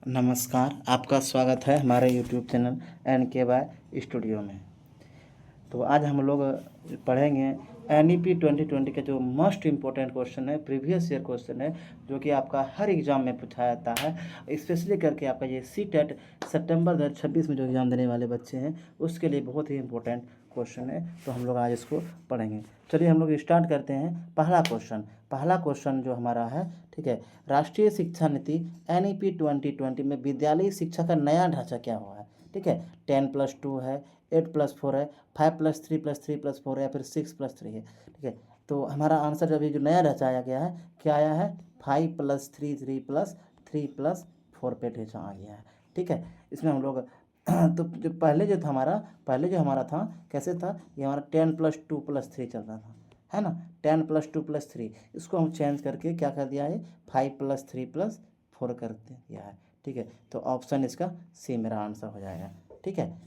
नमस्कार, आपका स्वागत है हमारे यूट्यूब चैनल NKY स्टूडियो में। तो आज हम लोग पढ़ेंगे NEP 2020 का जो मोस्ट इम्पोर्टेंट क्वेश्चन है, प्रीवियस ईयर क्वेश्चन है, जो कि आपका हर एग्ज़ाम में पूछा जाता है। स्पेशली करके आपका ये CTET सितंबर 2026 में जो एग्ज़ाम देने वाले बच्चे हैं, उसके लिए बहुत ही इम्पोर्टेंट क्वेश्चन है। तो हम लोग आज इसको पढ़ेंगे। चलिए हम लोग स्टार्ट करते हैं। पहला क्वेश्चन जो हमारा है, ठीक है, राष्ट्रीय शिक्षा नीति NEP 2020 में विद्यालयी शिक्षा का नया ढांचा क्या हुआ है? ठीक है, 10+2 है, 8+4 है, 5+3+3+4 है, या फिर 6+3 है। ठीक है, तो हमारा आंसर अभी जो नया ढांचा आया गया है, क्या आया है? 5+3+3+4 पे ढांचा आ गया है। ठीक है, इसमें हम लोग तो जो हमारा था, कैसे था? ये हमारा 10+2+3 चलता था, है ना, 10+2+3। इसको हम चेंज करके क्या कर दिया है? 5+3+4 कर दिया है। ठीक है, तो ऑप्शन इसका सी मेरा आंसर हो जाएगा। ठीक है,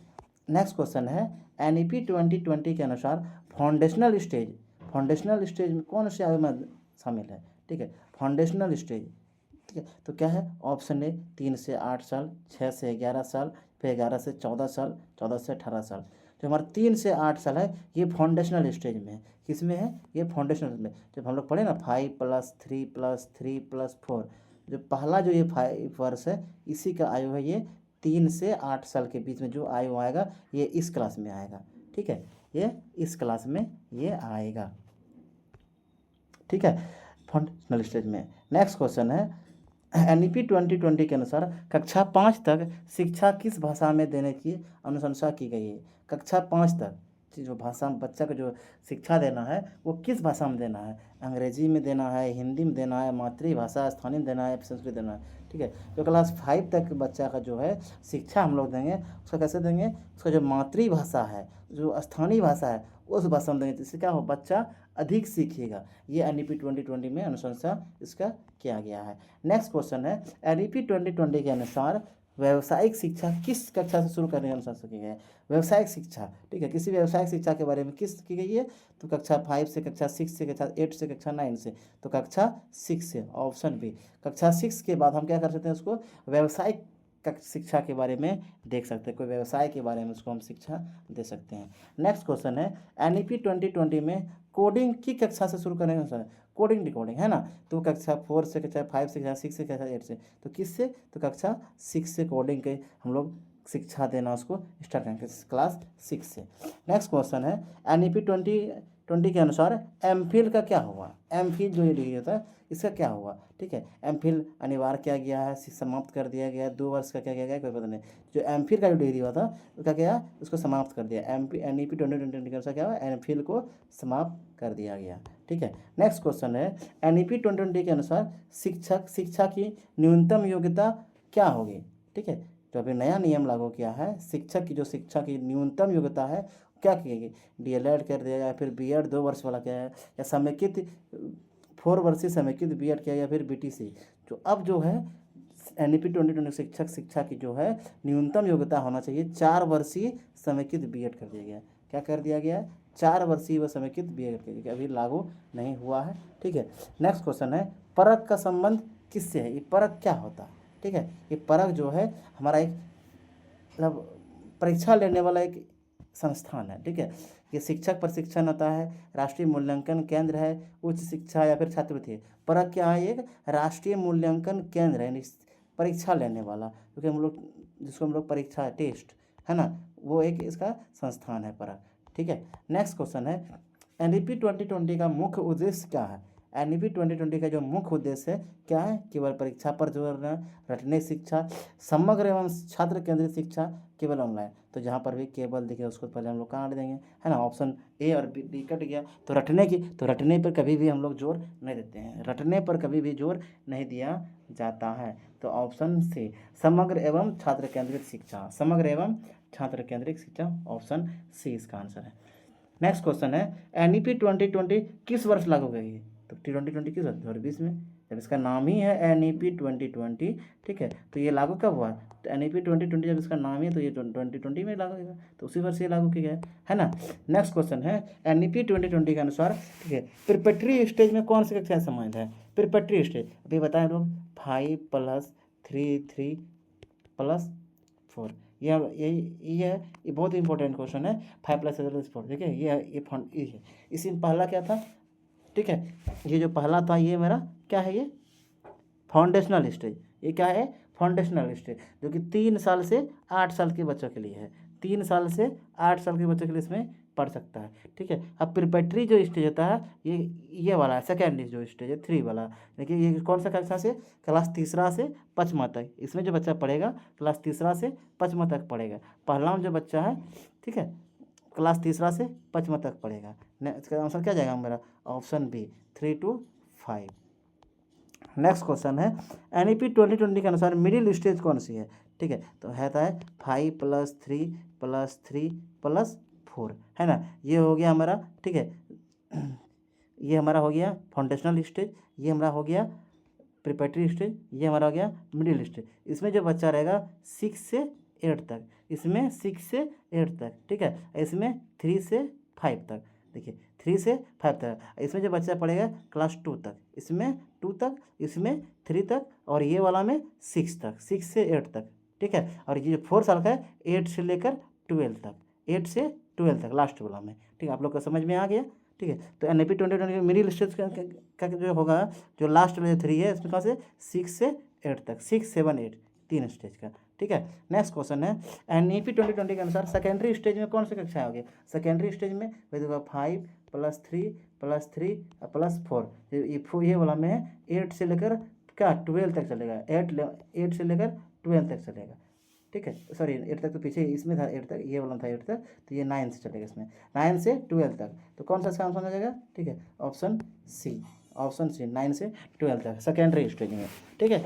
नेक्स्ट क्वेश्चन है, NEP 2020 के अनुसार फाउंडेशनल स्टेज में कौन से आयु में शामिल है? ठीक है, फाउंडेशनल स्टेज, ठीक है, तो क्या है? ऑप्शन ए 3 से 8 साल, 6 से 11 साल, फिर 11 से 14 साल, 14 से 18 साल। जो हमारा 3 से 8 साल है, ये फाउंडेशनल स्टेज में है। किस में है? ये फाउंडेशनल में। जब हम लोग पढ़े ना 5+3+3+4, जो पहला जो ये 5 वर्ष है, इसी का आयु है ये 3 से 8 साल के बीच में जो आयु आएगा, ये इस क्लास में आएगा। ठीक है, ये इस क्लास में ये आएगा। ठीक है, फाउंडेशनल स्टेज में। नेक्स्ट क्वेश्चन है, NEP 2020 के अनुसार कक्षा 5 तक शिक्षा किस भाषा में देने की अनुशंसा की गई है? कक्षा 5 तक जो भाषा में बच्चा को जो शिक्षा देना है, वो किस भाषा में देना है? अंग्रेजी में देना है, हिंदी में देना है, मातृभाषा स्थानीय में देना है, संस्कृत देना है? ठीक है, जो क्लास 5 तक बच्चा का जो है शिक्षा हम लोग देंगे, उसका कैसे देंगे? उसका जो मातृभाषा है, जो स्थानीय भाषा है, उस भाषा में देंगे, जिससे क्या हो, बच्चा अधिक सीखेगा। ये NEP 2020 में अनुशंसा इसका किया गया है। नेक्स्ट क्वेश्चन है, NEP 2020 के अनुसार व्यावसायिक शिक्षा किस कक्षा से शुरू करने की अनुशंसा की गई है? व्यावसायिक शिक्षा, ठीक है, किसी व्यावसायिक शिक्षा के बारे में किस की गई है? तो कक्षा 5 से, कक्षा 6 से, कक्षा 8 से, कक्षा 9 से। तो कक्षा 6 से, ऑप्शन बी। कक्षा 6 के बाद हम क्या कर सकते हैं? उसको व्यावसायिक शिक्षा के बारे में देख सकते हैं, कोई व्यवसाय के बारे में उसको हम शिक्षा दे सकते हैं। नेक्स्ट क्वेश्चन है, NEP 2020 में कोडिंग की कक्षा से शुरू करने का, कोडिंग डिकोडिंग, है ना, तो कक्षा 4 से, कक्षा 5 से, कक्षा 6 से, कक्षा 8 से। तो किससे? तो कक्षा 6 से कोडिंग के हम लोग शिक्षा देना उसको स्टार्ट करेंगे, क्लास 6 से। नेक्स्ट क्वेश्चन है, NEP 2020 के अनुसार MPhil का क्या हुआ? MPhil जो ये डिग्री होता है, इसका क्या हुआ? ठीक है, MPhil अनिवार्य किया गया है, समाप्त कर दिया गया, 2 वर्ष का क्या किया गया, कोई पता नहीं। जो MPhil का जो डिग्री हुआ था, उसका क्या, उसको समाप्त कर दिया। NEP 2020 के अनुसार क्या हुआ? MPhil को समाप्त कर दिया गया। ठीक है, नेक्स्ट क्वेश्चन है, NEP 2020 के अनुसार शिक्षा की न्यूनतम योग्यता क्या होगी? ठीक है, जो अभी नया नियम लागू किया है, शिक्षक की जो शिक्षा की न्यूनतम योग्यता है, क्या की गई? DLED कर दिया, या फिर BEd 2 वर्ष वाला क्या है, या समेकित 4 वर्षीय समेकित BEd किया, या फिर BTC। जो अब जो है NEP 2020 शिक्षा की जो है न्यूनतम योग्यता होना चाहिए 4 वर्षीय समेकित BEd कर दिया गया। क्या कर दिया गया है? 4 वर्षीय व समेकित BEd कर दिया गया, अभी लागू नहीं हुआ है। ठीक है, नेक्स्ट क्वेश्चन है, परख का संबंध किससे है? ये परख क्या होता है? ठीक है, ये परख जो है हमारा एक मतलब परीक्षा लेने वाला एक संस्थान है। ठीक है, ये शिक्षक प्रशिक्षण होता है, राष्ट्रीय मूल्यांकन केंद्र है, उच्च शिक्षा या फिर छात्रवृत्ति है। परख क्या है? एक राष्ट्रीय मूल्यांकन केंद्र है, यानी परीक्षा लेने वाला, क्योंकि हम लोग जिसको हम लोग परीक्षा टेस्ट, है ना, वो एक इसका संस्थान है परख। ठीक है, नेक्स्ट क्वेश्चन है, NEP 2020 का मुख्य उद्देश्य क्या है? NEP 2020 का जो मुख्य उद्देश्य है क्या है? केवल परीक्षा पर जोर देना, रटने शिक्षा, समग्र एवं छात्र केंद्रित शिक्षा, केवल ऑनलाइन। तो जहाँ पर भी केवल दिखे उसको पहले हम लोग कहाँ देंगे, है ना, ऑप्शन ए और बी कट गया। तो रटने पर कभी भी हम लोग जोर नहीं देते हैं, रटने पर कभी भी जोर नहीं दिया जाता है। तो ऑप्शन सी, समग्र एवं छात्र केंद्रित शिक्षा, समग्र एवं छात्र केंद्रित शिक्षा, ऑप्शन सी इसका आंसर है। नेक्स्ट क्वेश्चन है, NEP 2020 किस वर्ष लागू हुई है? तो 2020 किस वर्ष? 2020 में, जब इसका नाम ही है NEP 2020। ठीक है, तो ये लागू कब हुआ? तो NEP 2020 जब इसका नाम ही है, तो ये 2020 में लागू होगा, तो उसी वर्ष ये लागू किया गया है ना। नेक्स्ट क्वेश्चन है, NEP 2020 के अनुसार, ठीक है, प्रिपरेटरी स्टेज में कौन सी कक्षा सम्मिलित है? प्रिपरेटरी स्टेज अभी बताएं लोग, 5+3+3 प्लस 4। ये बहुत इंपॉर्टेंट क्वेश्चन है। 5 + 4 देखिए ये फंड ये है। इसी में पहला क्या था, ठीक है, ये जो पहला था ये मेरा क्या है, ये फाउंडेशनल स्टेज। ये क्या है, फाउंडेशनल स्टेज, जो कि 3 साल से 8 साल के बच्चों के लिए है। 3 साल से 8 साल के बच्चों के लिए इसमें पढ़ सकता है, ठीक है। अब प्रिपरेटरी जो स्टेज होता है ये वाला है, सेकेंड जो स्टेज है 3 वाला। देखिए ये कौन सा कक्षा से, क्लास तीसरा से 5वां तक। इसमें जो बच्चा पढ़ेगा क्लास तीसरा से 5वां तक पढ़ेगा। पहला में जो बच्चा है, ठीक है, क्लास तीसरा से 5वां तक पढ़ेगा। इसका आंसर क्या जाएगा मेरा, option B 3 to 5। Next question है, NEP 2020 के अनुसार मिडिल स्टेज कौन सी है, ठीक है। तो है 5 + 3 + 3 + 4, है ना। ये हो गया हमारा, ठीक है, ये हमारा हो गया फाउंडेशनल स्टेज, ये हमारा हो गया प्रिपरेटरी स्टेज, ये हमारा हो गया मिडिल स्टेज। इसमें जो बच्चा रहेगा 6 से 8 तक, इसमें 6 से 8 तक, ठीक है। इसमें 3 से 5 तक, देखिए 3 से 5 तक। इसमें जो बच्चा पढ़ेगा क्लास 2 तक, इसमें 2 तक, इसमें 3 तक, और ये वाला में 6 तक, 6 से 8 तक, ठीक है। और ये जो 4 साल का है 8 से लेकर 12 तक, 8 से 12 तक लास्ट वाला में, ठीक है। आप लोग को समझ में आ गया, ठीक है। तो NEP 2020 मिडिल स्टेज का जो होगा, जो लास्ट वाला 3 है इसमें कहाँ से 6 से 8 तक, 6, 7, 8 3 स्टेज का, ठीक है। नेक्स्ट क्वेश्चन है, NEP 2020 के अनुसार सेकेंडरी स्टेज में कौन सी कक्षा होगी। सेकेंडरी स्टेज में वही देखो 5 + 3 + 3 + 4, ये वाला में है 8 से लेकर क्या 12 तक चलेगा, 8 से लेकर 12 तक चलेगा, ठीक है। सॉरी 8 तक तो पीछे इसमें था 8 तक, ये वाला था 8 तक, तो ये 9 से चलेगा इसमें, 9 से 12 तक। तो कौन सा इसका आंसर हो जाएगा, ठीक है, ऑप्शन सी, ऑप्शन सी 9 से 12 तक सेकेंडरी स्टेज में, ठीक है।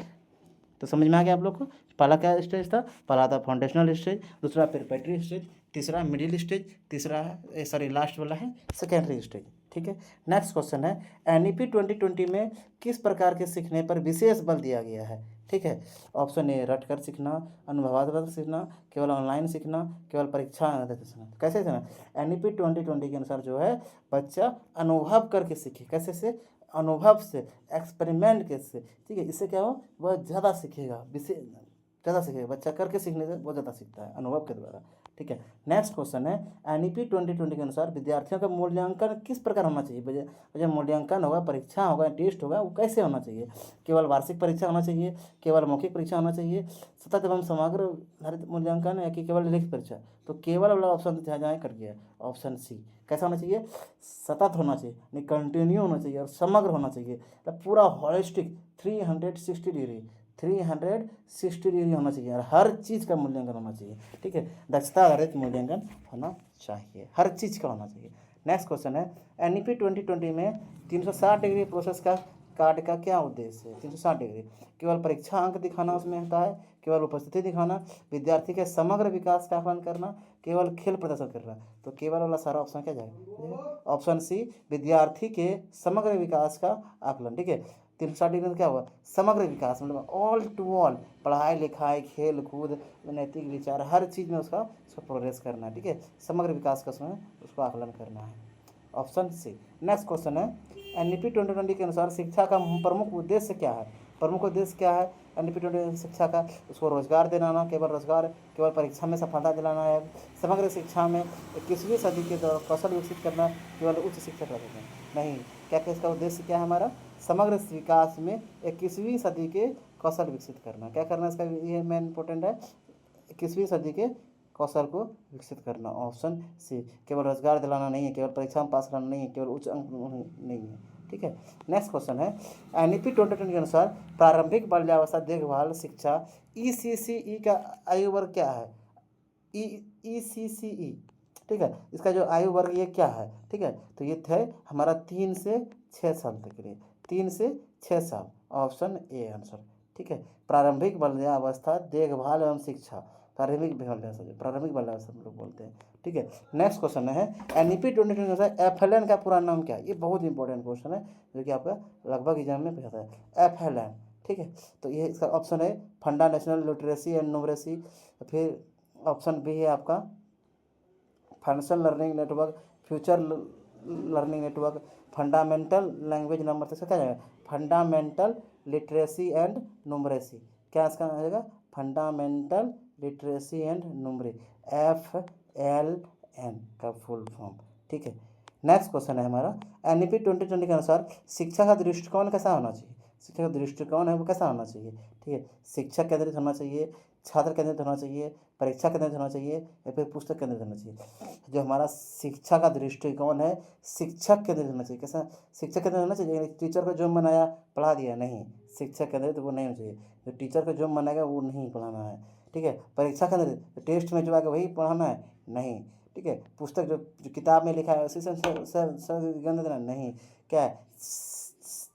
तो समझ में आ गया आप लोग को। पहला क्या स्टेज था, पहला था फाउंडेशनल स्टेज, दूसरा प्रिपरेटरी स्टेज, तीसरा मिडिल स्टेज, तीसरा सॉरी लास्ट वाला है सेकेंडरी स्टेज, ठीक है। नेक्स्ट क्वेश्चन है, NEP 2020 में किस प्रकार के सीखने पर विशेष बल दिया गया है, ठीक है। ऑप्शन ए रट कर सीखना, अनुभवात्मक सीखना, केवल ऑनलाइन सीखना, केवल परीक्षा आधारित सीखना। कैसे सीखना, NEP 2020 के अनुसार जो है बच्चा अनुभव करके सीखे, कैसे से, अनुभव से, एक्सपेरिमेंट के से, ठीक है। इससे क्या हो, वह ज़्यादा सीखेगा, विशेष ज़्यादा सीखेगा। बच्चा करके सीखने से बहुत ज़्यादा सीखता है अनुभव के द्वारा, ठीक है। नेक्स्ट क्वेश्चन है, NEP 2020 के अनुसार विद्यार्थियों का मूल्यांकन किस प्रकार होना चाहिए। जब मूल्यांकन होगा, परीक्षा होगा, टेस्ट होगा, वो कैसे होना चाहिए। केवल वार्षिक परीक्षा होना चाहिए, केवल मौखिक परीक्षा होना चाहिए, सतत एवं समग्र आधारित मूल्यांकन, या कि केवल लिखित परीक्षा। तो केवल वाला ऑप्शन जहाँ कर गया, ऑप्शन सी। कैसा होना चाहिए, सतत होना चाहिए, नहीं कंटिन्यू होना चाहिए, और समग्र होना चाहिए, तो पूरा हॉलिस्टिक 360 डिग्री, 360 डिग्री होना चाहिए, और हर चीज़ का मूल्यांकन होना चाहिए, ठीक है। दक्षता आधारित मूल्यांकन होना चाहिए, हर चीज़ का होना चाहिए। नेक्स्ट क्वेश्चन है, NEP 2020 में 360 डिग्री प्रोसेस का कार्ड का क्या उद्देश्य है। 360 डिग्री केवल परीक्षा अंक दिखाना उसमें होता है, केवल उपस्थिति दिखाना, विद्यार्थी के समग्र विकास का आकलन करना, केवल खेल प्रदर्शन करना। तो केवल वाला सारा ऑप्शन क्या जाएगा, ऑप्शन सी विद्यार्थी के समग्र विकास का आकलन, ठीक है। 360 डिग्री में क्या हुआ, समग्र विकास, मतलब ऑल टू ऑल, पढ़ाई लिखाई खेल कूद नैतिक विचार हर चीज़ में उसका प्रोग्रेस करना है, ठीक है। समग्र विकास का उसमें उसको आकलन करना है, ऑप्शन सी। नेक्स्ट क्वेश्चन है, NEP 2020 के अनुसार शिक्षा का प्रमुख उद्देश्य क्या है। प्रमुख उद्देश्य क्या है NEP 2020 शिक्षा का, उसको रोजगार दिलाना, केवल रोजगार, केवल परीक्षा में सफलता दिलाना है, समग्र शिक्षा में 21वीं सदी के दौरान कौशल विकसित करना, केवल उच्च शिक्षा प्राप्त करना। नहीं, क्या क्या इसका उद्देश्य क्या है हमारा, समग्र विकास में 21वीं सदी के कौशल विकसित करना। क्या करना इसका, ये मेन इंपॉर्टेंट है, 21वीं सदी के कौशल को विकसित करना, ऑप्शन सी। केवल रोजगार दिलाना नहीं है, केवल परीक्षा में पास करना नहीं है, केवल उच्च अंक नहीं है, ठीक है। नेक्स्ट क्वेश्चन है, NEP 2020 के अनुसार प्रारंभिक बाल्यावस्था देखभाल शिक्षा ECCE का आयु वर्ग क्या है। ECCE, ठीक है, इसका जो आयु वर्ग ये क्या है, ठीक है। तो ये थे हमारा 3 से 6 साल तक के लिए, 3 से 6 साल, ऑप्शन ए आंसर, ठीक है। प्रारंभिक बाल्यावस्था देखभाल एवं शिक्षा, प्रारंभिक बाल्यावस्था हम लोग बोलते हैं, ठीक है। नेक्स्ट क्वेश्चन है, NEP 2020 के अनुसार FLN का पूरा नाम क्या है। ये बहुत इंपॉर्टेंट क्वेश्चन है, जो कि आपका लगभग एग्जाम में पूछा है, FLN, ठीक है। तो ये इसका ऑप्शन है फंडा नेशनल लिटरेसी एंड न्यूमरेसी, फिर ऑप्शन बी है आपका functional learning network, future learning network, fundamental language number, से क्या जाएगा फंडामेंटल लिटरेसी एंड न्यूमरेसी, क्या इसका आएगा? Fundamental literacy and numeric, FLN का फुल फॉर्म। ठीक है, नेक्स्ट क्वेश्चन है हमारा, NEP 2020 के अनुसार शिक्षा का दृष्टिकोण कैसा होना चाहिए? शिक्षा का दृष्टिकोण है वो कैसा होना चाहिए? ठीक है, शिक्षक केंद्रित होना चाहिए, छात्र केंद्रित होना चाहिए, परीक्षा केंद्रित होना चाहिए, या फिर पुस्तक केंद्रित होना चाहिए? जो हमारा शिक्षा का दृष्टिकोण है, शिक्षक केंद्रित होना चाहिए। कैसा? शिक्षक केंद्रित होना चाहिए। टीचर को जो बनाया पढ़ा दिया, नहीं, शिक्षक केंद्रित वो नहीं होना चाहिए। जो टीचर को जो बनाएगा वो नहीं पढ़ाना है। ठीक है, परीक्षा केंद्रित, टेस्ट में जो आएगा वही पढ़ाना है, नहीं। ठीक है, पुस्तक जो किताब में लिखा है उसी से ज्ञान देना, नहीं। क्या है?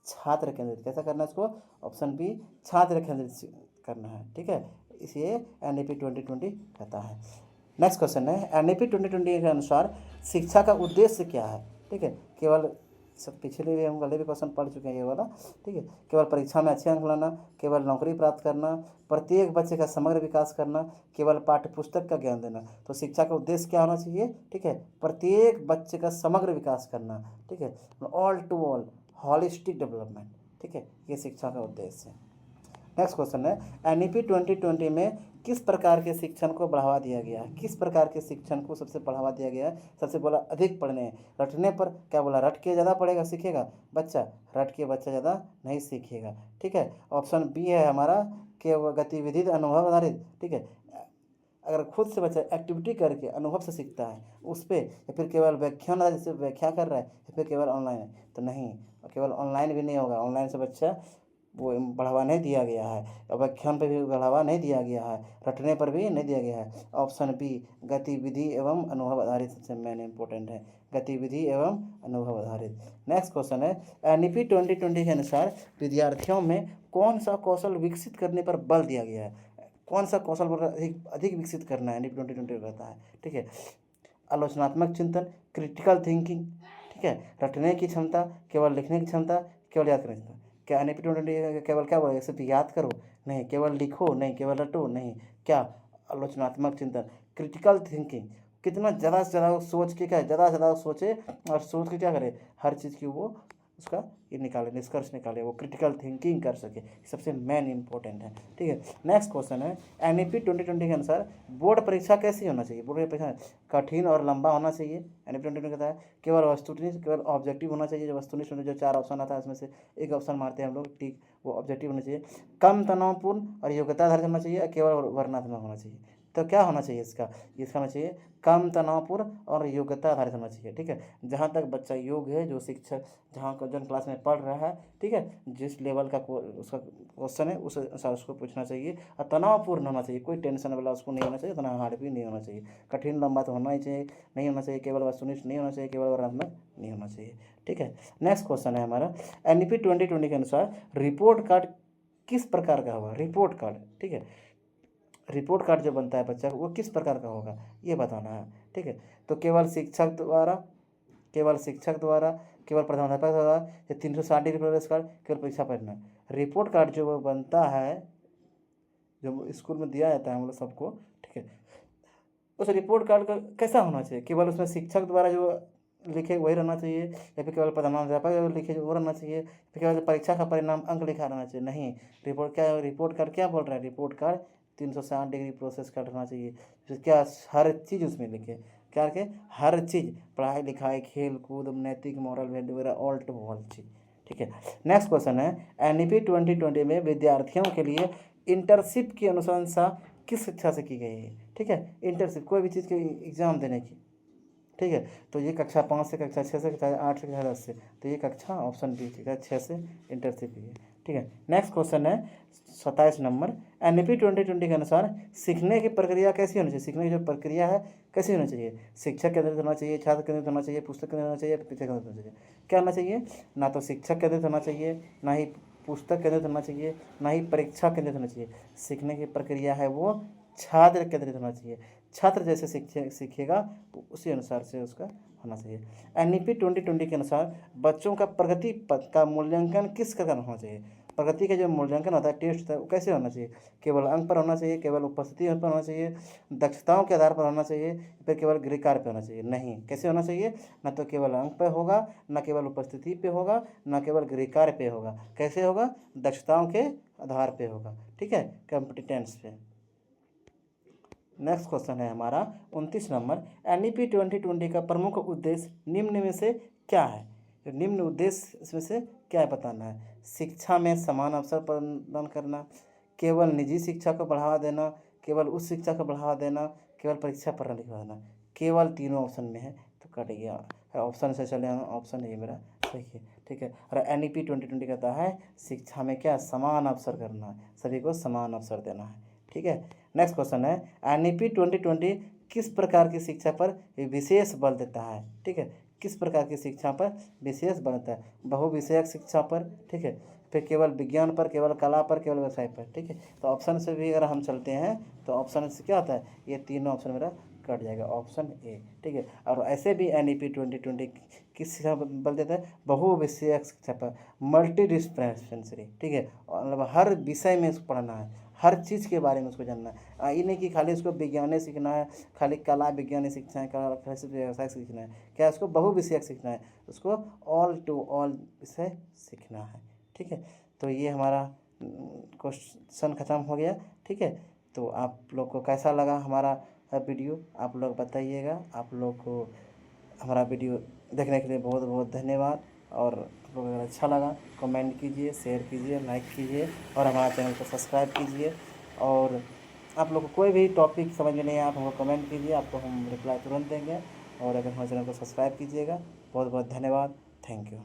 छात्र केंद्रित। कैसा करना है इसको? ऑप्शन बी, छात्र केंद्रित करना है। ठीक है, इसे NEP 2020 कहता है। नेक्स्ट क्वेश्चन है, NEP 2020 के अनुसार शिक्षा का उद्देश्य क्या है? ठीक है, केवल सब पिछले भी हम पहले भी क्वेश्चन पढ़ चुके हैं ये वाला। ठीक है, केवल परीक्षा में अच्छे अंक लाना, केवल नौकरी प्राप्त करना, प्रत्येक बच्चे का समग्र विकास करना, केवल पाठ्य पुस्तक का ज्ञान देना। तो शिक्षा का उद्देश्य क्या होना चाहिए? ठीक है, प्रत्येक बच्चे का समग्र विकास करना। ठीक है, all to all, holistic development. ठीक है, ये शिक्षा का उद्देश्य है। नेक्स्ट क्वेश्चन है, NEP 2020 में किस प्रकार के शिक्षण को बढ़ावा दिया गया है? किस प्रकार के शिक्षण को सबसे बढ़ावा दिया गया है? सबसे बोला अधिक पढ़ने, रटने पर। क्या बोला? रट के ज़्यादा पढ़ेगा सीखेगा बच्चा, रट के बच्चा ज़्यादा नहीं सीखेगा। ठीक है, ऑप्शन बी है हमारा कि वह गतिविधि अनुभव आधारित। ठीक है, अगर खुद से बच्चा एक्टिविटी करके अनुभव से सीखता है उस पर, या फिर केवल व्याख्यान आधारित से व्याख्या कर रहा है, या फिर केवल ऑनलाइन है, तो नहीं, केवल ऑनलाइन भी नहीं होगा। ऑनलाइन से बच्चा वो बढ़ावा नहीं दिया गया है, व्याख्यान पर भी बढ़ावा नहीं दिया गया है, रटने पर भी नहीं दिया गया है। ऑप्शन बी, गतिविधि एवं अनुभव आधारित सबसे मेन इंपॉर्टेंट है, गतिविधि एवं अनुभव आधारित। नेक्स्ट क्वेश्चन है, NEP 2020 के अनुसार विद्यार्थियों में कौन सा कौशल विकसित करने पर बल दिया गया है? कौन सा कौशल पर अधिक अधिक विकसित करना है? NEP 2020 कहता है। ठीक है, आलोचनात्मक चिंतन, क्रिटिकल थिंकिंग, ठीक है, रटने की क्षमता, केवल लिखने की क्षमता, केवल याद करने की क्षमता। क्या NEP 2020 केवल क्या बोलेगा? सिर्फ याद करो? नहीं। केवल लिखो? नहीं। केवल रटो? नहीं। क्या? आलोचनात्मक चिंतन, क्रिटिकल थिंकिंग, कितना ज़्यादा से ज़्यादा सोच के, क्या ज़्यादा से ज़्यादा सोचे और सोच के क्या करे, हर चीज़ की वो उसका ये निकाले, निष्कर्ष निकाले, वो क्रिटिकल थिंकिंग कर सके, सबसे मेन इंपॉर्टेंट है। ठीक है, नेक्स्ट क्वेश्चन है, NEP 2020 के अनुसार बोर्ड परीक्षा कैसी होना चाहिए? बोर्ड परीक्षा कठिन और लंबा होना चाहिए। NEP 2020 कहता है केवल वस्तुनिष्ठ, केवल ऑब्जेक्टिव होना चाहिए। जो वस्तुनिष्ठ जो 4 ऑप्शन आता है उसमें से एक ऑप्शन मारते हैं हम लोग, ठीक, वो ऑब्जेक्टिव होना चाहिए। कम तनावपूर्ण और योग्यता आधारित होना चाहिए, केवल वर्णनात्मक होना चाहिए। तो क्या होना चाहिए इसका? होना चाहिए कम तनावपूर्ण और योग्यता आधारित होना चाहिए। ठीक है, जहाँ तक बच्चा योग्य है, जो शिक्षक जहाँ जन क्लास में पढ़ रहा है, ठीक है, जिस लेवल का उसका क्वेश्चन है उस अनुसार उसको पूछना चाहिए, और तनावपूर्ण होना चाहिए, कोई टेंशन वाला उसको नहीं होना चाहिए, इतना हार्ड भी नहीं होना चाहिए। कठिन लंबा तो होना ही चाहिए, नहीं होना चाहिए, केवल वस्तुनिष्ठ नहीं होना चाहिए, केवल वर्णनात्मक नहीं होना चाहिए। ठीक है, नेक्स्ट क्वेश्चन है हमारा, NEP 2020 के अनुसार रिपोर्ट कार्ड किस प्रकार का होगा? रिपोर्ट कार्ड, ठीक है, रिपोर्ट कार्ड जो बनता है बच्चा वो किस प्रकार का होगा ये बताना है। ठीक है, तो केवल शिक्षक द्वारा, केवल शिक्षक द्वारा, केवल प्रधानाध्यापक द्वारा, या 360 डिग्री प्रोग्रेस कार्ड, केवल परीक्षा परिणाम। रिपोर्ट कार्ड जो वो बनता है, जो स्कूल में दिया जाता है हम लोग सबको, ठीक है, उस रिपोर्ट कार्ड का कैसा होना चाहिए? केवल उसमें शिक्षक द्वारा जो लिखे वही रहना चाहिए, या फिर केवल प्रधानाध्यापक जो लिखे वो रहना चाहिए, फिर केवल परीक्षा का परिणाम अंक लिखा रहना चाहिए? नहीं, रिपोर्ट कार्ड क्या बोल रहा है? Report card 360 degree process called रहना चाहिए। फिर क्या? हर चीज़ उसमें लिखे, क्या रखे? हर चीज़, पढ़ाई लिखाई, खेल कूद, नैतिक, मॉरल वैल्यू वगैरह, ऑल टू ऑल चीज़। ठीक है, नेक्स्ट क्वेश्चन है, NEP 2020 में विद्यार्थियों के लिए इंटर्नशिप की अनुशंसा किस शिक्षा से की गई है? ठीक है, इंटर्नशिप कोई भी चीज़ के एग्ज़ाम देने की। ठीक है, तो ये कक्षा 5 से, कक्षा 6 से, कक्षा 8 से, कक्षा 10 से, तो ये कक्षा ऑप्शन बी कक्षा 6 से इंटर्नशिप की है। ठीक है, नेक्स्ट क्वेश्चन है 27 नंबर, NEP 2020 के अनुसार सीखने की प्रक्रिया कैसी होनी चाहिए? सीखने की जो प्रक्रिया है कैसी होनी चाहिए? शिक्षक केंद्रित होना चाहिए, छात्र केंद्रित होना चाहिए, पुस्तक केंद्रित होना चाहिए, परीक्षा केंद्रित होना चाहिए? क्या होना चाहिए? ना तो शिक्षक केंद्रित होना चाहिए, ना ही पुस्तक केंद्रित होना चाहिए, ना ही परीक्षा केंद्रित होना चाहिए। सीखने की प्रक्रिया है वो छात्र केंद्रित होना चाहिए। छात्र जैसे सीखेगा उसी अनुसार से उसका होना चाहिए। NEP 2020 के अनुसार बच्चों का प्रगति पथ का मूल्यांकन किस प्रकार होना चाहिए? प्रगति का जो मूल्यांकन होता है, टेस्ट होता है, वो कैसे होना चाहिए? केवल अंक पर होना चाहिए, केवल उपस्थिति पर होना चाहिए, दक्षताओं के आधार पर होना चाहिए, फिर केवल गृह कार्य पे होना चाहिए? नहीं, कैसे होना चाहिए? ना तो केवल अंक पे होगा, ना केवल उपस्थिति पे होगा, ना केवल गृह कार्य पे होगा। कैसे होगा? दक्षताओं के आधार पे होगा, ठीक है, कॉम्पिटिटेंस पे। नेक्स्ट क्वेश्चन है हमारा 29 नंबर, NEP 2020 का प्रमुख उद्देश्य निम्न में से क्या है? तो निम्न उद्देश्य इसमें से क्या है बताना है। शिक्षा में समान अवसर प्रदान करना, केवल निजी शिक्षा को बढ़ावा देना, केवल उच्च शिक्षा को बढ़ावा देना, केवल परीक्षा प्रणाली को बढ़ाना। केवल तीनों ऑप्शन में है तो कट गया। ऑप्शन से चले हम, ऑप्शन ये मेरा सही है, ठीक है। और NEP 2020 कहता है शिक्षा में क्या समान अवसर करना है, सभी को समान अवसर देना है, ठीक है। नेक्स्ट क्वेश्चन है, NEP 2020 किस प्रकार की शिक्षा पर विशेष बल देता है? ठीक है, किस प्रकार की शिक्षा पर विशेष बल देता है? बहुविषयक शिक्षा पर, ठीक है, फिर केवल विज्ञान पर, केवल कला पर, केवल व्यवसाय पर, ठीक है। तो ऑप्शन से भी अगर हम चलते हैं तो ऑप्शन से क्या होता है, ये तीनों ऑप्शन मेरा कट जाएगा, ऑप्शन ए, ठीक है। और ऐसे भी NEP 2020 किस शिक्षा पर बल देता है? बहुविषयक शिक्षा पर, मल्टी डिस्पेंसरी, ठीक है, मतलब हर विषय में इसको पढ़ना है, हर चीज़ के बारे में उसको जानना है। ये नहीं कि खाली उसको विज्ञान सीखना है, खाली कला विज्ञान सीखना है, खाली सिर्फ व्यवसाय सीखना है, क्या उसको बहुविषयक सीखना है, उसको ऑल टू ऑल विषय सीखना है, ठीक है। तो ये हमारा क्वेश्चन ख़त्म हो गया, ठीक है। तो आप लोग को कैसा लगा हमारा वीडियो, आप लोग बताइएगा। आप लोग को हमारा वीडियो देखने के लिए बहुत बहुत धन्यवाद। और आप लोग अगर अच्छा लगा कमेंट कीजिए, शेयर कीजिए, लाइक कीजिए और हमारा चैनल को सब्सक्राइब कीजिए। और आप लोग को कोई भी टॉपिक समझ में नहीं आया आप हमको कमेंट कीजिए, आपको हम रिप्लाई तुरंत देंगे। और अगर हमारे चैनल को सब्सक्राइब कीजिएगा। बहुत बहुत धन्यवाद, थैंक यू।